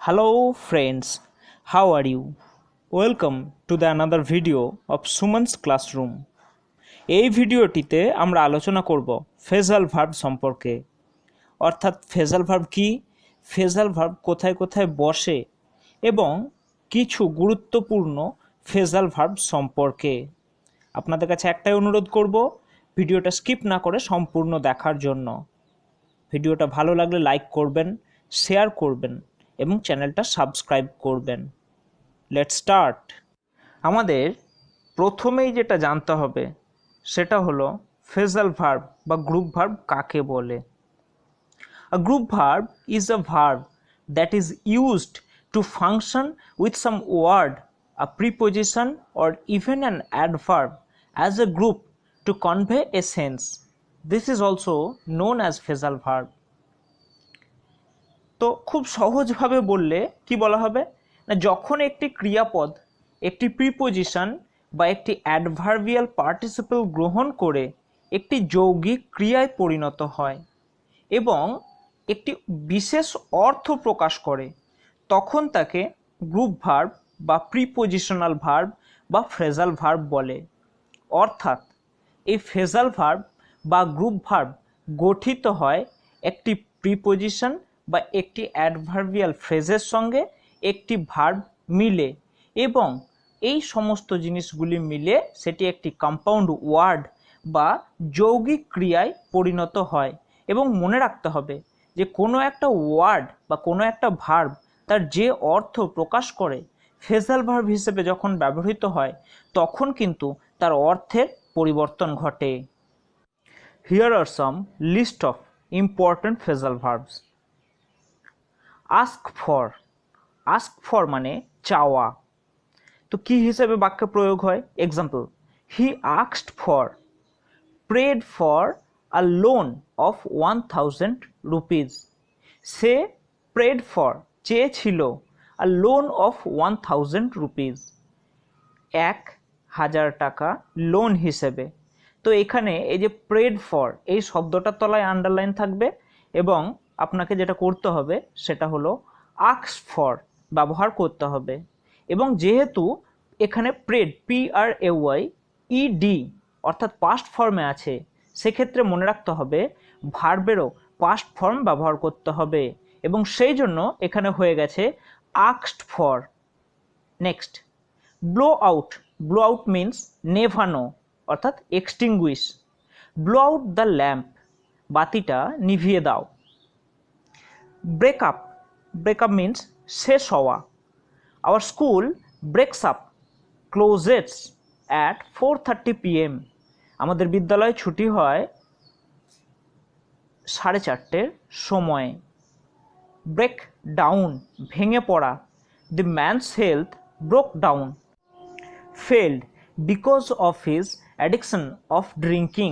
Hello friends, how are you? Welcome to the another video of Suman's Classroom. এই ভিডিওটিতে আমরা আলোচনা করব ফ্রেজাল ভার্ব সম্পর্কে। অর্থাৎ ফ্রেজাল ভার্ব কি, ফ্রেজাল ভার্ব কোথায় কোথায় বসে এবং কিছু গুরুত্বপূর্ণ ফ্রেজাল ভার্ব সম্পর্কে। আপনাদের কাছে একটাই অনুরোধ করব, ভিডিওটা স্কিপ না করে সম্পূর্ণ দেখার জন্য। ভিডিওটা ভালো লাগলে লাইক করবেন, শেয়ার করবেন এবং চ্যানেলটা সাবস্ক্রাইব করবেন। Let's start. আমাদের প্রথমেই যেটা জানতে হবে সেটা হলো ফ্রেজাল ভার্ব বা গ্রুপ ভার্ব কাকে বলে। A group verb is a verb that is used to function with some word, a preposition or even an adverb as a group to convey a sense. This is also known as phrasal verb. তো খুব সহজভাবে বললে কি বলা হবে না, যখন একটি ক্রিয়াপদ একটি প্রিপোজিশন বা একটি অ্যাডভার্বিয়াল পার্টিসিপল গ্রহণ করে একটি যৌগিক ক্রিয়ায় পরিণত হয় এবং একটি বিশেষ অর্থ প্রকাশ করে, তখন তাকে গ্রুপ ভার্ব বা প্রিপোজিশনাল ভার্ব বা ফ্রেজাল ভার্ব বলে। অর্থাৎ এই ফ্রেজাল ভার্ব বা গ্রুপ ভার্ব গঠিত হয় একটি প্রিপোজিশন বা একটি অ্যাডভার্বিয়াল ফ্রেজের সঙ্গে একটি ভার্ব মিলে, এবং এই সমস্ত জিনিসগুলি মিলে সেটি একটি কম্পাউন্ড ওয়ার্ড বা যৌগিক ক্রিয়ায় পরিণত হয়। এবং মনে রাখতে হবে যে কোনো একটা ওয়ার্ড বা কোনো একটা ভার্ব তার যে অর্থ প্রকাশ করে ফ্রেজাল ভার্ব হিসেবে যখন ব্যবহৃত হয় তখন কিন্তু তার অর্থের পরিবর্তন ঘটে। Here are some list of important phrasal verbs. Ask for. Ask for মানে চাওয়া। তো কি হিসেবে বাক্যে প্রয়োগ হয়? Example, he asked for, prayed for a loan of 1000 rupees. Say prayed for চেয়েছিল a loan of 1000 rupees, 1000 টাকা লোন হিসেবে। তো এখানে এই যে prayed for এই শব্দটার তলায় আন্ডারলাইন থাকবে এবং আপনাকে যেটা করতে হবে সেটা হলো ask for ব্যবহার করতে হবে। এবং যেহেতু এখানে প্রেড PRAYED অর্থাৎ পাস্ট ফর্মে আছে, সেক্ষেত্রে মনে রাখতে হবে ভার্বেরও পাস্ট ফর্ম ব্যবহার করতে হবে এবং সেই জন্য এখানে হয়ে গেছে asked for. Next, blow out. Blow out means নেভানো অর্থাৎ extinguish. Blow out the lamp, বাতিটা নিভিয়ে দাও। ব্রেকআপ। ব্রেকআপ মিন্স শেষ হওয়া। Our school breaks up closes at 4:30 PM. আমাদের বিদ্যালয় ছুটি হয় 4:30 সময়ে। ব্রেক ডাউন ভেঙে পড়া। The man's health broke down. Failed because of his addiction of drinking,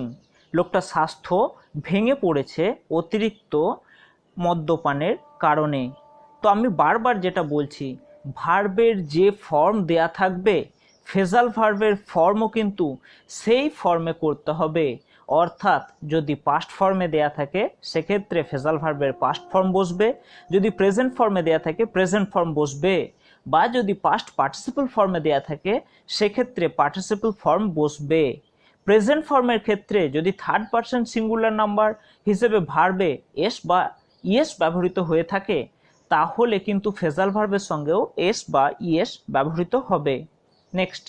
লোকটার স্বাস্থ্য ভেঙে পড়েছে অতিরিক্ত মদ্যপানের কারণে। তো আমি বারবার যেটা বলছি, ভার্বের যে ফর্ম দেয়া থাকবে ফ্রেজাল ভার্বের ফর্মও কিন্তু সেই ফর্মে করতে হবে। অর্থাৎ যদি পাস্ট ফর্মে দেয়া থাকে সেক্ষেত্রে ফ্রেজাল ভার্বের পাস্ট ফর্ম বসবে, যদি প্রেজেন্ট ফর্মে দেয়া থাকে প্রেজেন্ট ফর্ম বসবে, বা যদি পাস্ট পার্টিসিপল ফর্মে দেয়া থাকে সেক্ষেত্রে পার্টিসিপল ফর্ম বসবে। প্রেজেন্ট ফর্মের ক্ষেত্রে যদি থার্ড পারসন সিঙ্গুলার নাম্বার হিসেবে ভার্বে এস বা ইএস ব্যবহৃত হয়ে থাকে তাহলে কিন্তু ফ্রেজাল ভার্বের সঙ্গেও এস বা ইএস ব্যবহৃত হবে। Next,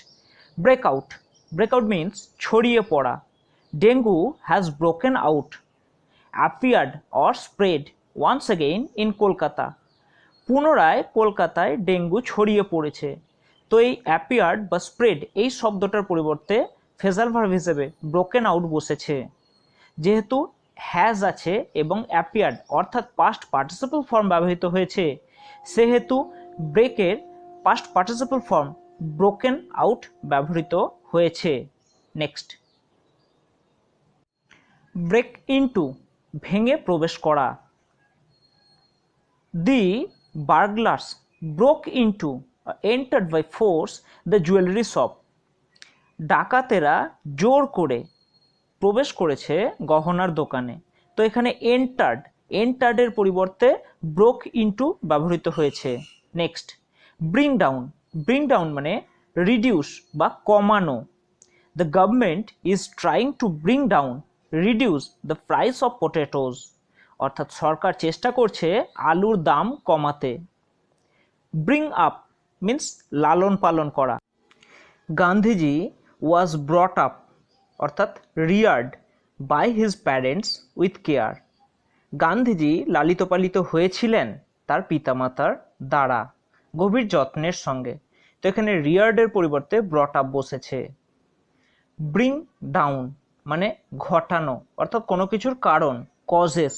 breakout. ব্রেকআউট মিন্স ছড়িয়ে পড়া। Dengue has broken out, appeared or spread once again in Kolkata. পুনরায় কলকাতায় ডেঙ্গু ছড়িয়ে পড়েছে। তো এই অ্যাপিয়ার্ড বা স্প্রেড এই শব্দটার পরিবর্তে ফ্রেজাল ভার্ব হিসেবে ব্রোকেন আউট বসেছে। যেহেতু হ্যাজ আছে এবং অ্যাপিয়ার্ড অর্থাৎ পাস্ট পার্টিসিপল ফর্ম ব্যবহৃত হয়েছে, সেহেতু ব্রেকের past participle form broken out ব্যবহৃত হয়েছে। নেক্সট, ব্রেক ইনটু ভেঙে প্রবেশ করা। The burglars broke into entered by force the jewellery shop. ডাকাতেরা জোর করে প্রবেশ করেছে গহনার দোকানে। তো এখানে এন্টার্ড এন্টারের পরিবর্তে ব্রোক ইনটু ব্যবহৃত হয়েছে। Next, bring down. Bring down মানে রিডিউস বা কমানো। The government is trying to bring down reduce the price of potatoes. অর্থাৎ সরকার চেষ্টা করছে আলুর দাম কমাতে। ব্রিং আপ মিন্স লালন পালন করা। গান্ধীজি ওয়াজ ব্রট আপ অর্থাৎ reared by his parents with care. Gandhiji লালিত পালিত হয়েছিলেন তার পিতামাতার দ্বারা গভীর যত্নের সঙ্গে। তো এখানে রিয়ার্ডের পরিবর্তে ব্রট আপ বসেছে। ব্রিং ডাউন মানে ঘটানো অর্থাৎ কোনো কিছুর কারণ, causes.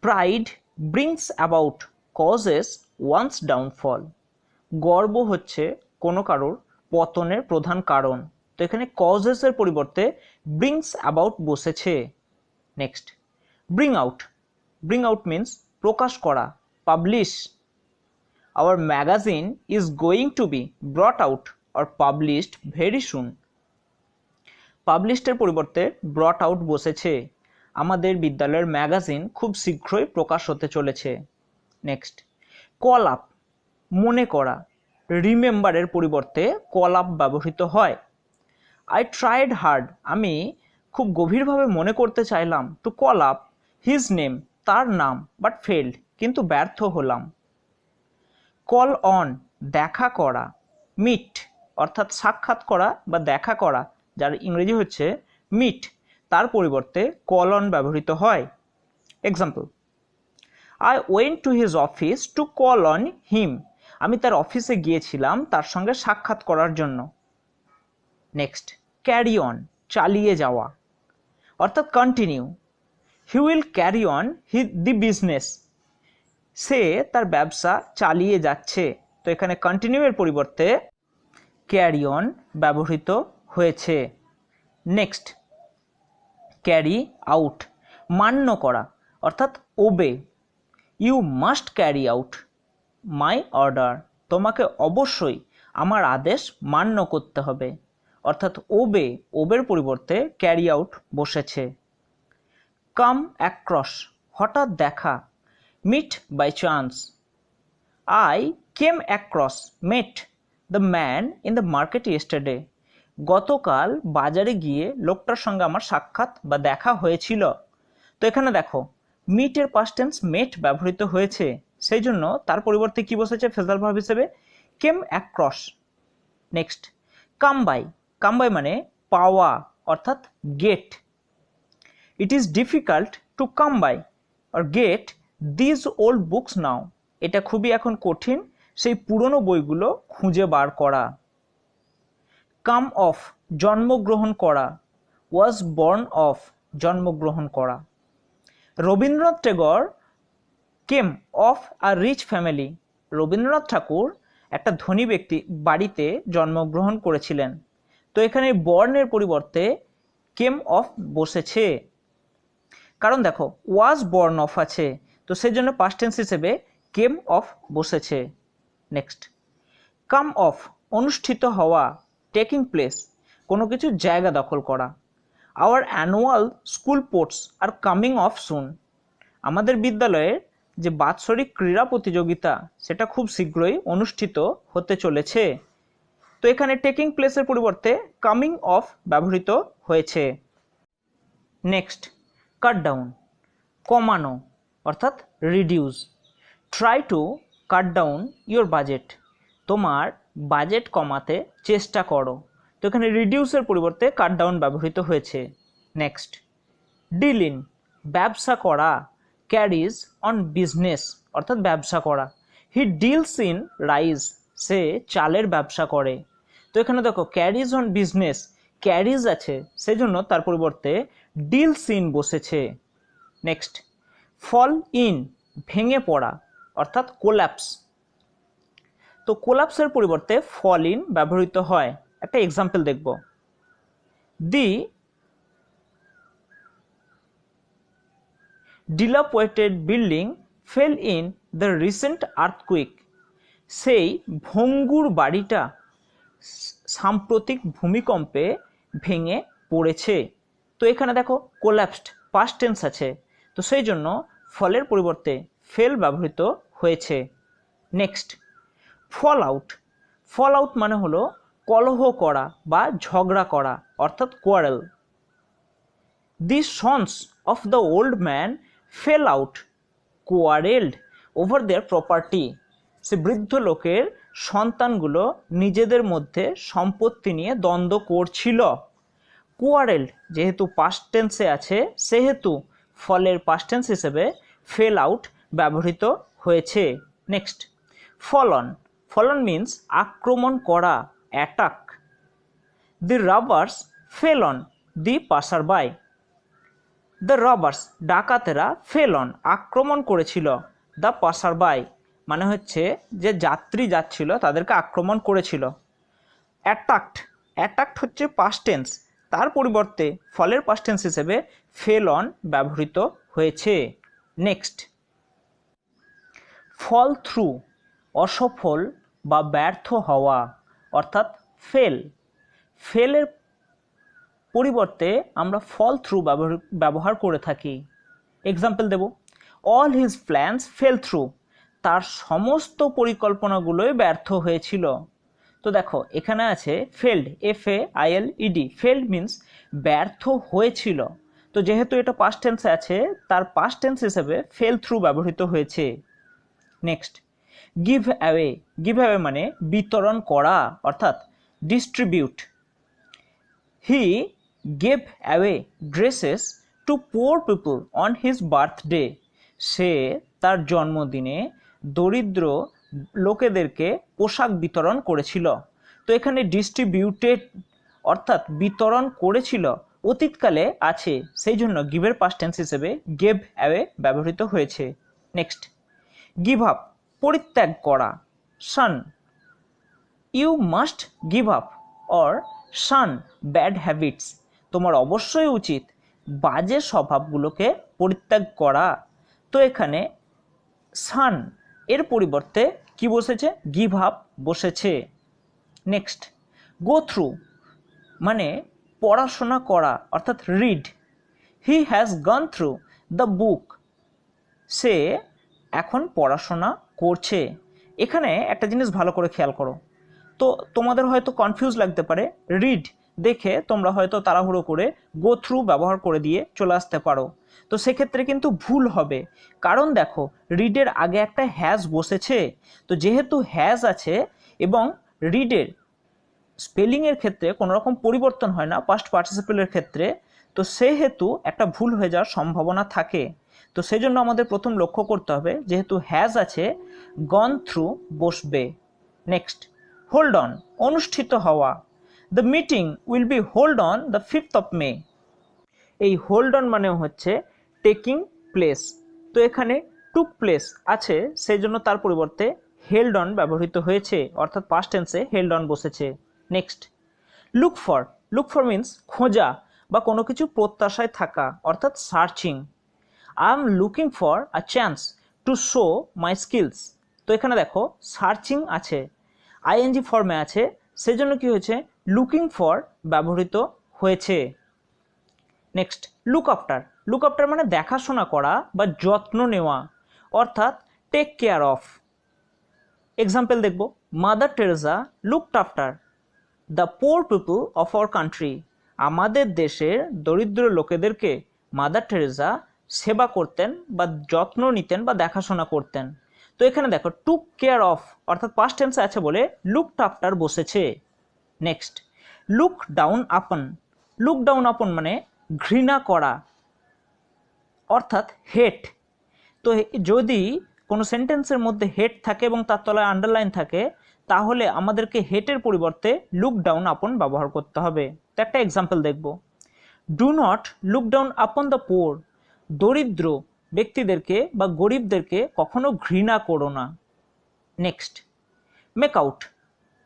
Pride brings about causes one's downfall. গর্ব হচ্ছে কোনো কারোর পতনের প্রধান কারণ। তো এখানে কজেসের পরিবর্তে ব্রিংস অ্যাবাউট বসেছে। Next, bring out. Bring out means প্রকাশ করা, publish. Our magazine is going to be brought out or published very soon. পাবলিশডের পরিবর্তে ব্রট আউট বসেছে। আমাদের বিদ্যালয়ের ম্যাগাজিন খুব শীঘ্রই প্রকাশ হতে চলেছে। নেক্সট, কল আপ মনে করা। রিমেম্বারের পরিবর্তে কল আপ ব্যবহৃত হয়। আই ট্রাইড হার্ড আমি খুব গভীরভাবে মনে করতে চাইলাম to call up his name তার নাম, বাট ফেল্ড কিন্তু ব্যর্থ হলাম। কল অন দেখা করা। মিট অর্থাৎ সাক্ষাৎ করা বা দেখা করা, যার ইংরেজি হচ্ছে মিট, তার পরিবর্তে কল অন ব্যবহৃত হয়। Example, I went to his office to call on him. আমি তার অফিসে গিয়েছিলাম তার সঙ্গে সাক্ষাৎ করার জন্য। নেক্সট, ক্যারি অন চালিয়ে যাওয়া অর্থাৎ continue. He will carry on the business. সে তার ব্যবসা চালিয়ে যাচ্ছে। তো এখানে কন্টিনিউ এর পরিবর্তে ক্যারি অন ব্যবহৃত হয়েছে। নেক্সট, ক্যারি আউট মান্য করা অর্থাৎ obey. You must carry out my order. তোমাকে অবশ্যই আমার আদেশ মান্য করতে হবে। অর্থাৎ ওবে, ওবের পরিবর্তে ক্যারি আউট বসেছে। কাম অ্যাক্রস হঠাৎ দেখা। Meet by chance. I came across met the man in the market yesterday. গতকাল বাজারে গিয়ে লোকটার সঙ্গে আমার সাক্ষাৎ বা দেখা হয়েছিল। তো এখানে দেখো মিটের পাস্ট টেন্স মেট ব্যবহৃত হয়েছে, সেই জন্য তার পরিবর্তে কি বসেছে ফ্রেজাল ভার্ব হিসেবে came across. Next, come by. Come by মানে পাওয়া অর্থাৎ get. It is difficult to come by or get these old books now. এটা খুবই এখন কঠিন সেই পুরনো বইগুলো খুঁজে বার করা। কাম অফ জন্মগ্রহণ করা। ওয়াজ বর্ন অফ জন্মগ্রহণ করা। Rabindranath Tagore came of a rich family. Rabindranath Thakur একটা ধনী ব্যক্তি বাড়িতে জন্মগ্রহণ করেছিলেন। তো এখানে বর্ণের পরিবর্তে কেম অফ বসেছে, কারণ দেখো ওয়াজ বর্ন অফ আছে, তো সেই জন্য পাস্ট টেন্স হিসেবে কেম অফ বসেছে। নেক্সট, কাম অফ অনুষ্ঠিত হওয়া, টেকিং প্লেস কোনো কিছু জায়গা দখল করা। Our annual school sports are coming off soon. আমাদের বিদ্যালয়ের যে বাৎসরিক ক্রীড়া প্রতিযোগিতা সেটা খুব শীঘ্রই অনুষ্ঠিত হতে চলেছে। তো এখানে টেকিং প্লেসের পরিবর্তে কামিং অফ ব্যবহৃত হয়েছে। নেক্সট, কাট ডাউন কমানো অর্থাৎ reduce. Try to cut down your budget. তোমার বাজেট কমাতে চেষ্টা করো। তো এখানে রিডিউসের পরিবর্তে কাট ডাউন ব্যবহৃত হয়েছে। নেক্সট, ডিল ইন ব্যবসা করা। ক্যারিজ অন বিজনেস অর্থাৎ ব্যবসা করা। হি ডিলস ইন রাইস সে চালের ব্যবসা করে। তো এখানে দেখো ক্যারিজ অন বিজনেস, ক্যারিজ আছে সেই জন্য তার পরিবর্তে ডিলস ইন বসেছে। নেক্সট, ফল ইন ভেঙে পড়া অর্থাৎ কোল্যাপস। তো কোল্যাপসের পরিবর্তে ফল ইন ব্যবহৃত হয়। একটা এক্সাম্পল দেখব। দি dilapidated building fell in the recent earthquake. সেই ভঙ্গুর বাড়িটা সাম্প্রতিক ভূমিকম্পে ভেঙে পড়েছে। তো এখানে দেখো কোল্যাপসড পাস্ট টেন্স আছে, তো সেই জন্য ফলের পরিবর্তে ফেল ব্যবহৃত হয়েছে। Next, fall out. Fall out মানে হলো কলহ করা বা ঝগড়া করা, অর্থাৎ quarrel. The sons of the old man fell out quarrelled over their property. সে বৃদ্ধ লোকের সন্তানগুলো নিজেদের মধ্যে সম্পত্তি নিয়ে দ্বন্দ্ব করছিল। কোয়ারেল যেহেতু পাস্ট টেন্সে আছে, সেহেতু ফলের পাস্ট টেন্স হিসেবে ফেল আউট ব্যবহৃত হয়েছে। Next, fall on. ফলন মিন্স আক্রমণ করা, attack. The robbers fell on the passerby. The robbers ডাকাতেরা ফেল অন আক্রমণ করেছিল দ্য পাসার বাই মানে হচ্ছে যে যাত্রী যাচ্ছিল তাদেরকে আক্রমণ করেছিল। অ্যাটাকড, অ্যাটাকড হচ্ছে পাস্ট টেন্স, তার পরিবর্তে ফলের পাস্ট টেন্স হিসেবে ফেল অন ব্যবহৃত হয়েছে। নেক্সট, ফল থ্রু, অসফল বা ব্যর্থ হওয়া, অর্থাৎ ফেল। ফেলের পরিবর্তে আমরা ফল থ্রু ব্যবহার করে থাকি। এক্সাম্পল দেব, all his plans fell through. তার সমস্ত পরিকল্পনাগুলোই ব্যর্থ হয়েছিল। তো দেখো এখানে আছে ফেল্ড, FAILED। ফেল্ড মিন্স ব্যর্থ হয়েছিল। তো যেহেতু এটা পাস্ট টেন্সে আছে, তার পাস্ট টেন্স হিসেবে ফেল থ্রু ব্যবহৃত হয়েছে। Next, give away. Give away means বিতরণ করা, অর্থাৎ distribute. He gave away dresses to poor people on his birthday. সে তার জন্মদিনে দরিদ্র লোকেদেরকে পোশাক বিতরণ করেছিল। তো এখানে ডিস্ট্রিবিউটেড অর্থাৎ বিতরণ করেছিল অতীতকালে আছে, সেই জন্য গিভের পাস্ট টেন্স হিসেবে গেভ অ্যাওয়ে ব্যবহৃত হয়েছে। নেক্সট, গিভ আপ পরিত্যাগ করা, shun. You must give up or shun bad habits. তোমার অবশ্যই উচিত বাজে স্বভাবগুলোকে পরিত্যাগ করা। তো এখানে শান এর পরিবর্তে কি বসেছে, গিভ আপ বসেছে। নেক্সট, গো থ্রু মানে পড়াশোনা করা, অর্থাৎ read. He has gone through the book. সে এখন পড়াশোনা করছে। এখানে একটা জিনিস ভালো করে খেয়াল করো, তো তোমাদের হয়তো কনফিউজ লাগতে পারে, রিড দেখে তোমরা হয়তো তাড়াহুড়ো করে গো থ্রু ব্যবহার করে দিয়ে চলে আসতে পারো। তো সেক্ষেত্রে কিন্তু ভুল হবে, কারণ দেখো রিডের আগে একটা হ্যাজ বসেছে। তো যেহেতু হ্যাজ আছে এবং রিডের স্পেলিংয়ের ক্ষেত্রে কোনো রকম পরিবর্তন হয় না পাস্ট পার্টিসিপেলের ক্ষেত্রে, তো সেহেতু একটা ভুল হয়ে যাওয়ার সম্ভাবনা থাকে। তো সেই জন্য আমাদের প্রথম লক্ষ্য করতে হবে, যেহেতু হ্যাজ আছে গন থ্রু বসবে। নেক্সট, হোল্ড অন অনুষ্ঠিত হওয়া। The meeting will be hold on the 5th of May। এই হোল্ড অন মানে হচ্ছে টেকিং প্লেস। তো এখানে টুক প্লেস আছে, সেই জন্য তার পরিবর্তে হেল্ড অন ব্যবহৃত হয়েছে, অর্থাৎ পাস্ট টেন্সে হেল্ড অন বসেছে। Next, look for. Look for means খোঁজা বা কোনো কিছু প্রত্যাশায় থাকা, অর্থাৎ searching. I am looking for a chance to show my skills. তো এখানে দেখো সার্চিং আছে, আইএনজি ফর্মে আছে, সেজন্য কি হয়েছে, লুকিং ফর ব্যবহৃত হয়েছে। Next, look after. Look after মানে দেখাশোনা করা বা যত্ন নেওয়া, অর্থাৎ টেক কেয়ার অফ। এক্সাম্পল দেখব, mother Teresa looked after the poor people of our country. আমাদের দেশের দরিদ্র লোকেদেরকে মাদার টেরেসা সেবা করতেন বা যত্ন নিতেন বা দেখাশোনা করতেন। তো এখানে দেখো টুক কেয়ার অফ অর্থাৎ পাস্ট টেন্সে আছে বলে লুকড আফটার বসেছে। Next, look down upon. Look down upon মানে ঘৃণা করা, অর্থাৎ হেট। তো যদি কোনো সেন্টেন্সের মধ্যে হেট থাকে এবং তার তলায় আন্ডারলাইন থাকে, তাহলে আমাদেরকে হেটের পরিবর্তে লুক ডাউন আপন ব্যবহার করতে হবে। তো একটা এক্সাম্পল দেখব, do not look down upon the poor. দরিদ্র ব্যক্তিদেরকে বা গরিবদেরকে কখনো ঘৃণা করো না। Next, make out.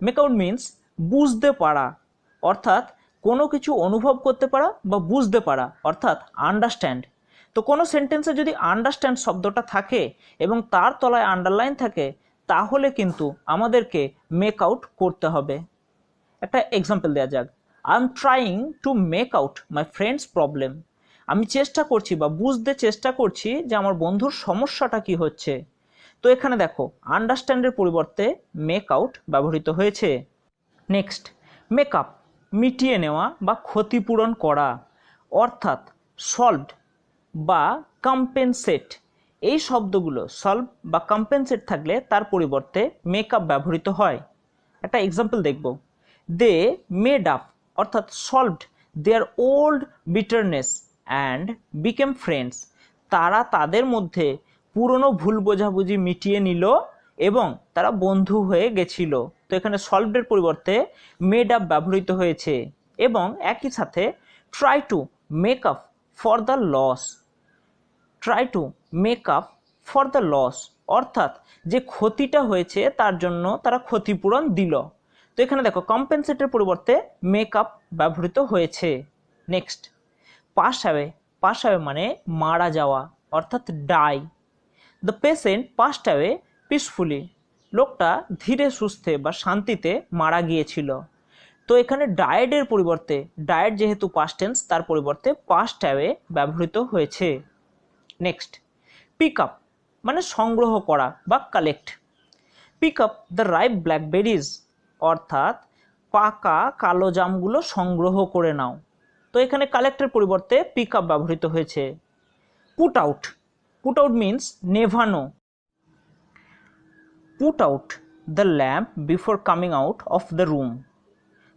Make out means বুঝতে পারা, অর্থাৎ কোনো কিছু অনুভব করতে পারা বা বুঝতে পারা, অর্থাৎ আন্ডারস্ট্যান্ড। তো কোনো সেন্টেন্সে যদি আন্ডারস্ট্যান্ড শব্দটা থাকে এবং তার তলায় আন্ডারলাইন থাকে, তাহলে কিন্তু আমাদেরকে মেক আউট করতে হবে। একটা এক্সাম্পল দেওয়া যাক, I am trying to make out my friends problem. আমি চেষ্টা করছি বা বুঝতে চেষ্টা করছি যে আমার বন্ধুর সমস্যাটা কি হচ্ছে। তো এখানে দেখো আন্ডারস্ট্যান্ডের পরিবর্তে মেক আউট ব্যবহৃত হয়েছে। নেক্সট, মেকআপ মিটিয়ে নেওয়া বা ক্ষতিপূরণ করা, অর্থাৎ সলভড বা কম্পেনসেট। এই শব্দগুলো সলভ বা কম্পেনসেট থাকলে তার পরিবর্তে মেকআপ ব্যবহৃত হয়। একটা এক্সাম্পল দেখব, দে মেড আপ অর্থাৎ solved their old bitterness and became friends. তারা তাদের মধ্যে পুরনো ভুল বোঝাবুঝি মিটিয়ে নিল এবং তারা বন্ধু হয়ে গেছিল। তো এখানে সলভডের পরিবর্তে মেড আপ ব্যবহৃত হয়েছে। এবং একই সাথে try to make up for the loss, try to make up for the loss অর্থাৎ যে ক্ষতিটা হয়েছে তার জন্য তারা ক্ষতিপূরণ দিল। তো এখানে দেখো কম্পেনসেটের পরিবর্তে মেক আপ ব্যবহৃত হয়েছে। Next, pass away, pass away means মারা যাওয়া অর্থাৎ die. The patient passed away peacefully, লোকটা ধীরে সুস্থে বা শান্তিতে মারা গিয়েছিল। তো এখানে ডায়েডের পরিবর্তে, ডায়েড যেহেতু পাস্ট টেন্স তার পরিবর্তে পাসড অ্যাওয়ে ব্যবহৃত হয়েছে। নেক্সট, পিক আপ মানে সংগ্রহ করা বা collect. Pick up the ripe blackberries অর্থাৎ পাকা কালো জামগুলো সংগ্রহ করে নাও। তো এখানে কালেক্টের পরিবর্তে পিক আপ ব্যবহৃত হয়েছে। Put out, put out means নেভানো। Put out the lamp before coming out of the room.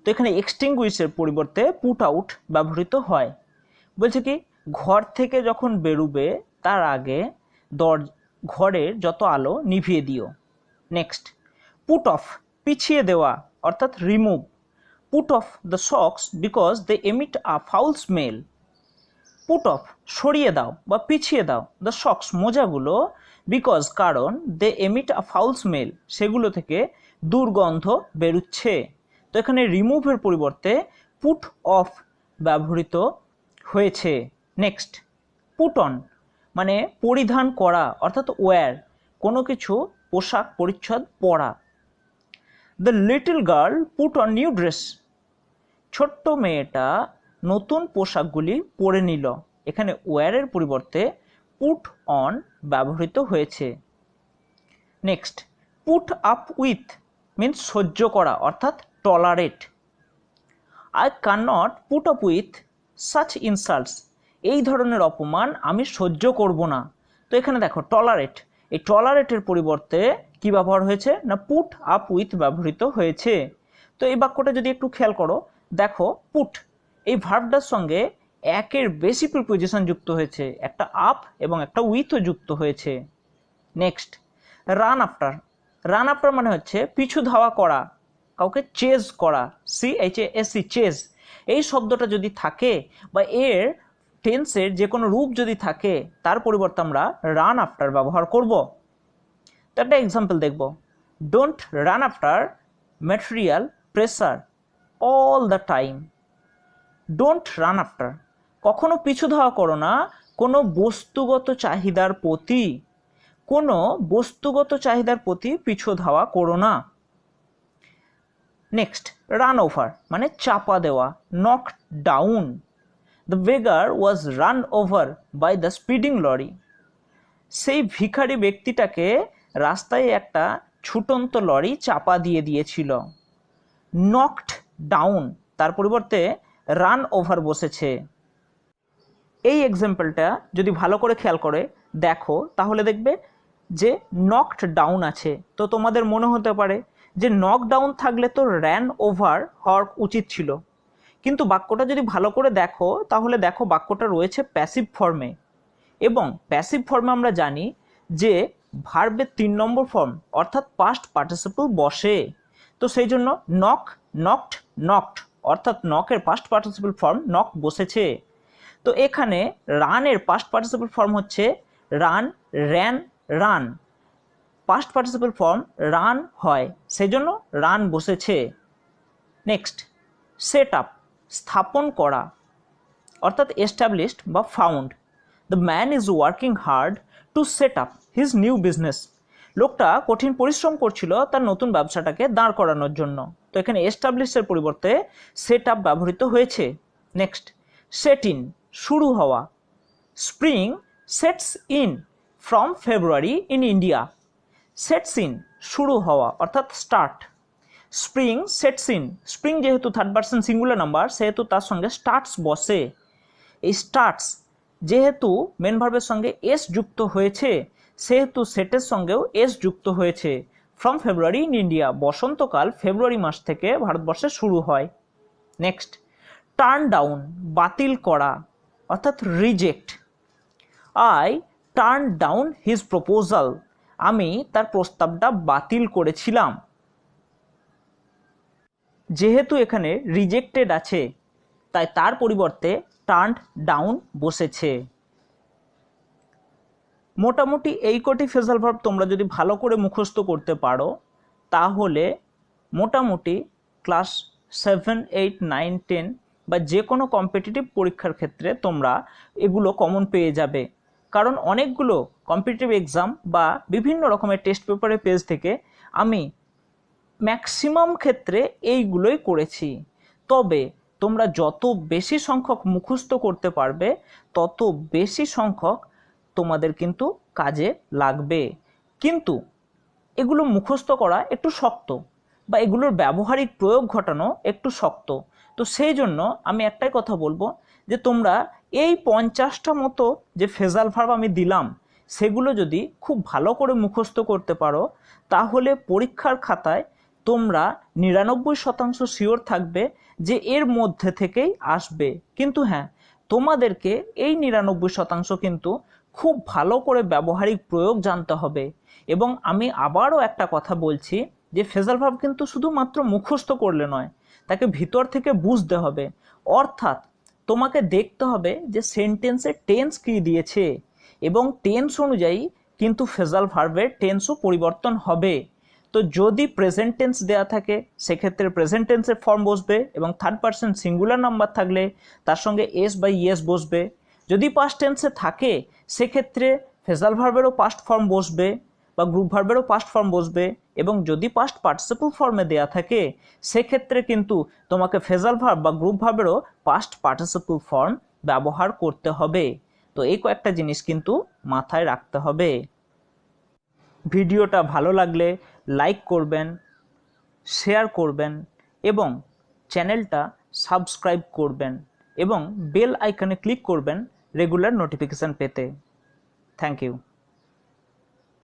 তো এখানে এক্সটিংগুইশের পরিবর্তে পুট আউট ব্যবহৃত হয়। বলছে কি ঘর থেকে যখন বেরুবে তার আগে ঘরের যত আলো নিভিয়ে দিও। নেক্সট, পুট অফ পিছিয়ে দেওয়া অর্থাৎ remove. Put off the socks because they emit a foul smell. Put off সরিয়ে দাও বা পিছিয়ে দাও দ্য সক্স মোজাগুলো, বিকজ কারণ দে এমিট আ ফাউল স্মেল সেগুলো থেকে দুর্গন্ধ বেরুচ্ছে। তো এখানে রিমুভের পরিবর্তে পুট অফ ব্যবহৃত হয়েছে। নেক্সট, পুট অন মানে পরিধান করা অর্থাৎ ওয়্যার, কোনো কিছু পোশাক পরিচ্ছদ পরা। The little girl put on new dress, ছোট্ট মেয়েটা নতুন পোশাকগুলি পরে নিল। এখানে ওয়্যারের পরিবর্তে পুট অন ব্যবহৃত হয়েছে। Next, put up with means সহ্য করা অর্থাৎ tolerate. I can not put up with such insults, এই ধরনের অপমান আমি সহ্য করব না। তো এখানে দেখো টলারেট, এই টলারেটের পরিবর্তে কি ব্যবহার হয়েছে না পুট আপ উইথ ব্যবহৃত হয়েছে। তো এই বাক্যটা যদি একটু খেয়াল করো, দেখো পুট এই ভার্বটার সঙ্গে একের বেশি প্রিপোজিশন যুক্ত হয়েছে, একটা আপ এবং একটা উইথও যুক্ত হয়েছে। Next, run after, run after মানে হচ্ছে পিছু ধাওয়া করা, কাউকে চেজ করা, CHASE চেজ। এই শব্দটা যদি থাকে বা এর টেন্সের যে কোনো রূপ যদি থাকে তার পরিবর্তে আমরা রান আফটার ব্যবহার করব। তো একটা এক্সাম্পল দেখব, don't run after material pressure all the time. Don't run after কখনো পিছু ধাওয়া করো না কোনো বস্তুগত চাহিদার প্রতি, কোনো বস্তুগত চাহিদার প্রতি পিছু ধাওয়া করো না। নেক্সট, রান ওভার মানে চাপা দেওয়া, knock down. The beggar was run over by the speeding lorry, সেই ভিখারি ব্যক্তিটাকে রাস্তায় একটা ছুটন্ত লরি চাপা দিয়ে দিয়েছিল। নকড ডাউন তার পরিবর্তে রান ওভার বসেছে। এই এক্সাম্পলটা যদি ভালো করে খেয়াল করে দেখো তাহলে দেখবে যে নকড ডাউন আছে। তো তোমাদের মনে হতে পারে যে নক ডাউন থাকলে তো র্যান ওভার হওয়ার উচিত ছিল, কিন্তু বাক্যটা যদি ভালো করে দেখো তাহলে দেখো বাক্যটা রয়েছে প্যাসিভ ফর্মে, এবং প্যাসিভ ফর্মে আমরা জানি যে ভার্বের 3 নম্বর ফর্ম অর্থাৎ পাস্ট পার্টিসিপল বসে। তো সেই জন্য নক, নকড, নকড অর্থাৎ নকের পাস্ট পার্টিসিপল ফর্ম নক বসেছে। তো এখানে রানের পাস্ট পার্টিসিপল ফর্ম হচ্ছে run, ran, run. Past participle form run হয়, সেই জন্য রান বসেছে। নেক্সট, সেট আপ স্থাপন করা অর্থাৎ এস্টাবলিশড বা found. The man is working hard to set up his new business, লোকটা কঠিন পরিশ্রম করছিল তার নতুন ব্যবসাটাকে দাঁড় করানোর জন্য। তো এখানে এস্টাবলিশের পরিবর্তে সেট আপ ব্যবহৃত হয়েছে। নেক্সট, সেট ইন শুরু হওয়া spring sets in from February in India. Sets in শুরু হওয়া অর্থাৎ start. Spring sets in, spring যেহেতু থার্ড পারসন সিঙ্গুলার নাম্বার সেহেতু তার সঙ্গে স্টার্টস বসে। এই স্টার্টস যেহেতু মেন ভার্বের সঙ্গে এস যুক্ত হয়েছে সেহেতু সেটের সঙ্গেও এস যুক্ত হয়েছে। ফ্রম ফেব্রুয়ারি ইন ইন্ডিয়া, বসন্তকাল ফেব্রুয়ারি মাস থেকে ভারতবর্ষে শুরু হয়। নেক্সট, টার্ন ডাউন বাতিল করা অর্থাৎ reject. I turn down his proposal, আমি তার প্রস্তাবটা বাতিল করেছিলাম। যেহেতু এখানে রিজেক্টেড আছে তাই তার পরিবর্তে টার্ন ডাউন বসেছে। মোটামুটি এই কটি ফ্রেজাল ভার্ব তোমরা যদি ভালো করে মুখস্থ করতে পারো তাহলে মোটামুটি ক্লাস 7, 8, 9, 10 বা যে কোনো কম্পিটিটিভ পরীক্ষার ক্ষেত্রে তোমরা এগুলো কমন পেয়ে যাবে। কারণ অনেকগুলো কম্পিটিটিভ এক্সাম বা বিভিন্ন রকমের টেস্ট পেপারের পেজ থেকে আমি ম্যাক্সিমাম ক্ষেত্রে এইগুলোই করেছি। তবে তোমরা যত বেশি সংখ্যক মুখস্থ করতে পারবে তত বেশি সংখ্যক তোমাদের কিন্তু কাজে লাগবে। কিন্তু এগুলো মুখস্থ করা একটু শক্ত বা এগুলোর ব্যবহারিক প্রয়োগ ঘটানো একটু শক্ত। তো সেই জন্য আমি একটাই কথা বলবো যে তোমরা এই 50টা মতো যে ফ্রেজাল ভার্ব আমি দিলাম সেগুলো যদি খুব ভালো করে মুখস্থ করতে পারো তাহলে পরীক্ষার খাতায় তোমরা 99% শিওর থাকবে যে এর মধ্যে থেকেই আসবে। কিন্তু হ্যাঁ, তোমাদেরকে এই 99% কিন্তু খুব ভালো করে ব্যবহারিক প্রয়োগ জানতে হবে। এবং আমি আবারও একটা কথা বলছি যে ফ্রেজাল ভার্ব কিন্তু শুধুমাত্র মুখস্থ করলে নয়, তাকে ভিতর থেকে বুঝতে হবে। অর্থাৎ তোমাকে দেখতে হবে যে সেন্টেন্সে টেন্স কী দিয়েছে এবং টেন্স অনুযায়ী কিন্তু ফ্রেজাল ভার্বের টেন্সও পরিবর্তন হবে। তো যদি প্রেজেন্ট টেন্স দেওয়া থাকে সেক্ষেত্রে প্রেজেন্ট টেন্সের ফর্ম বসবে এবং থার্ড পারসন সিঙ্গুলার নাম্বার থাকলে তার সঙ্গে এস বা ইয়েস বসবে। যদি পাস্ট টেন্সে থাকে সেক্ষেত্রে ফ্রেজাল ভার্বেরও পাস্ট ফর্ম বসবে বা গ্রুপ ভার্বেরও পাস্ট ফর্ম বসবে। এবং যদি পাস্ট পার্টিসিপল ফর্মে দেওয়া থাকে সেক্ষেত্রে কিন্তু তোমাকে ফ্রেজাল ভার্ব বা গ্রুপ ভার্বেরও পাস্ট পার্টিসিপল ফর্ম ব্যবহার করতে হবে। তো এই কয়েকটা জিনিস কিন্তু মাথায় রাখতে হবে। ভিডিওটা ভালো লাগলে লাইক করবেন, শেয়ার করবেন এবং চ্যানেলটা সাবস্ক্রাইব করবেন এবং বেল আইকনে ক্লিক করবেন রেগুলার নোটিফিকেশান পেতে। Thank you.